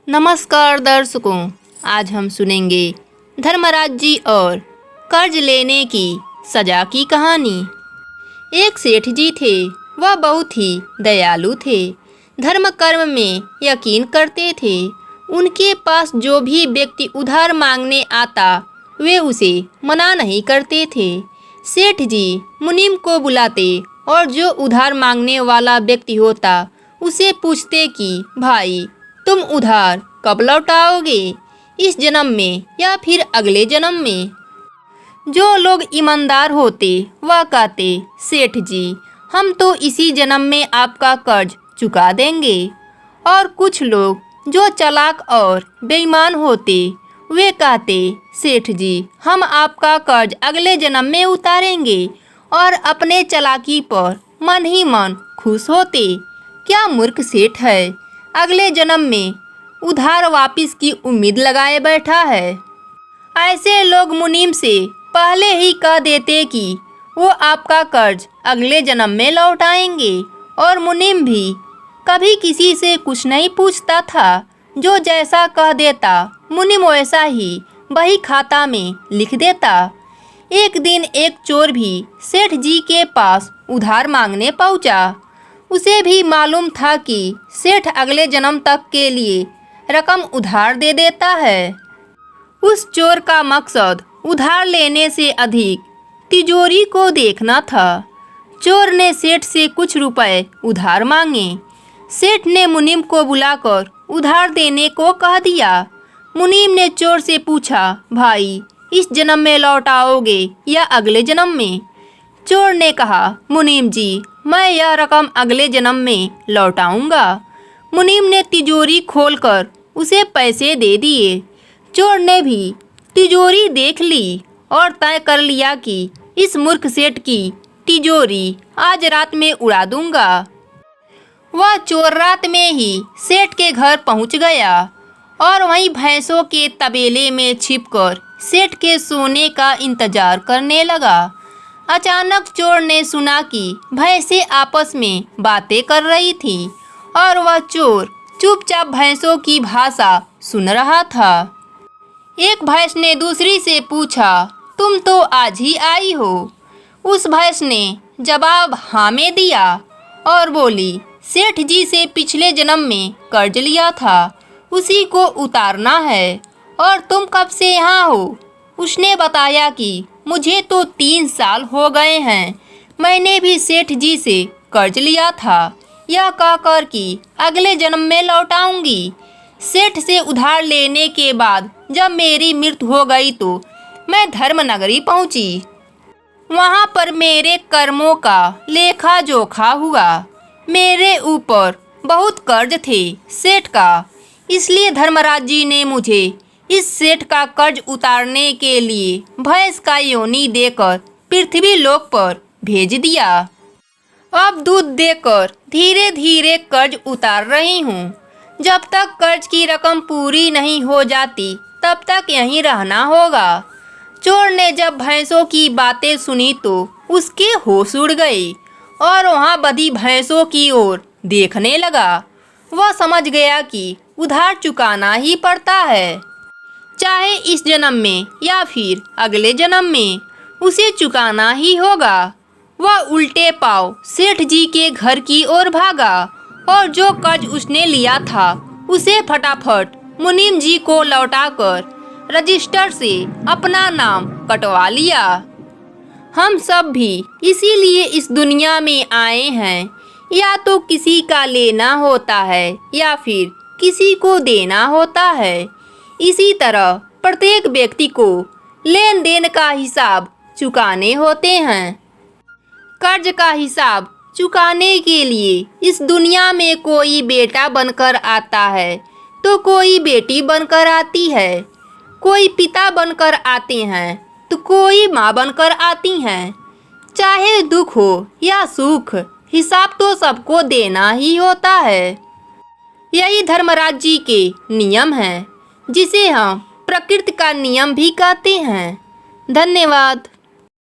नमस्कार दर्शकों, आज हम सुनेंगे धर्मराज जी और कर्ज लेने की सजा की कहानी। एक सेठ जी थे, वह बहुत ही दयालु थे, धर्म कर्म में यकीन करते थे। उनके पास जो भी व्यक्ति उधार मांगने आता वे उसे मना नहीं करते थे। सेठ जी मुनीम को बुलाते और जो उधार मांगने वाला व्यक्ति होता उसे पूछते कि भाई तुम उधार कब लौटाओगे, इस जन्म में या फिर अगले जन्म में। जो लोग ईमानदार होते वह कहते सेठ जी हम तो इसी जन्म में आपका कर्ज चुका देंगे। और कुछ लोग जो चालाक और बेईमान होते वे कहते सेठ जी हम आपका कर्ज अगले जन्म में उतारेंगे और अपने चालाकी पर मन ही मन खुश होते। क्या मूर्ख सेठ है, अगले जन्म में उधार वापस की उम्मीद लगाए बैठा है। ऐसे लोग मुनीम से पहले ही कह देते कि वो आपका कर्ज अगले जन्म में लौटाएंगे और मुनीम भी कभी किसी से कुछ नहीं पूछता था। जो जैसा कह देता मुनीम वैसा ही बही खाता में लिख देता। एक दिन एक चोर भी सेठ जी के पास उधार मांगने पहुंचा। उसे भी मालूम था कि सेठ अगले जन्म तक के लिए रकम उधार दे देता है। उस चोर का मकसद उधार लेने से अधिक तिजोरी को देखना था। चोर ने सेठ से कुछ रुपए उधार मांगे। सेठ ने मुनीम को बुलाकर उधार देने को कह दिया। मुनीम ने चोर से पूछा भाई इस जन्म में लौटाओगे या अगले जन्म में। चोर ने कहा मुनीम जी मैं यह रकम अगले जन्म में लौटाऊंगा। मुनीम ने तिजोरी खोलकर उसे पैसे दे दिए। चोर ने भी तिजोरी देख ली और तय कर लिया कि इस मूर्ख सेठ की तिजोरी आज रात में उड़ा दूंगा। वह चोर रात में ही सेठ के घर पहुंच गया और वहीं भैंसों के तबेले में छिपकर सेठ के सोने का इंतजार करने लगा। अचानक चोर ने सुना कि भैंसें आपस में बातें कर रही थी और वह चोर चुपचाप भैंसों की भाषा सुन रहा था। एक भैंस ने दूसरी से पूछा तुम तो आज ही आई हो। उस भैंस ने जवाब हाँ में दिया और बोली सेठ जी से पिछले जन्म में कर्ज लिया था, उसी को उतारना है। और तुम कब से यहाँ हो? उसने बताया कि मुझे तो 3 साल हो गए हैं, मैंने भी सेठ जी से कर्ज लिया था, यह कहकर कि अगले जन्म में लौटाऊंगी। सेठ से उधार लेने के बाद जब मेरी मृत्यु हो गई तो मैं धर्मनगरी पहुंची। वहां पर मेरे कर्मों का लेखा जोखा हुआ। मेरे ऊपर बहुत कर्ज थे सेठ का, इसलिए धर्मराज जी ने मुझे इस सेठ का कर्ज उतारने के लिए भैंस का योनि देकर पृथ्वी लोक पर भेज दिया। अब दूध देकर धीरे धीरे कर्ज उतार रही हूँ। जब तक कर्ज की रकम पूरी नहीं हो जाती तब तक यहीं रहना होगा। चोर ने जब भैंसों की बातें सुनी तो उसके होश उड़ गए और वहाँ बधी भैंसों की ओर देखने लगा। वह समझ गया कि उधार चुकाना ही पड़ता है, चाहे इस जन्म में या फिर अगले जन्म में उसे चुकाना ही होगा। वह उल्टे पांव सेठ जी के घर की ओर भागा और जो कर्ज उसने लिया था उसे फटाफट मुनीम जी को लौटाकर रजिस्टर से अपना नाम कटवा लिया। हम सब भी इसीलिए इस दुनिया में आए हैं, या तो किसी का लेना होता है या फिर किसी को देना होता है। इसी तरह प्रत्येक व्यक्ति को लेन देन का हिसाब चुकाने होते हैं। कर्ज का हिसाब चुकाने के लिए इस दुनिया में कोई बेटा बनकर आता है तो कोई बेटी बनकर आती है, कोई पिता बनकर आते हैं तो कोई माँ बनकर आती हैं। चाहे दुख हो या सुख, हिसाब तो सबको देना ही होता है। यही धर्मराज जी के नियम हैं, जिसे हम प्रकृति का नियम भी कहते हैं। धन्यवाद।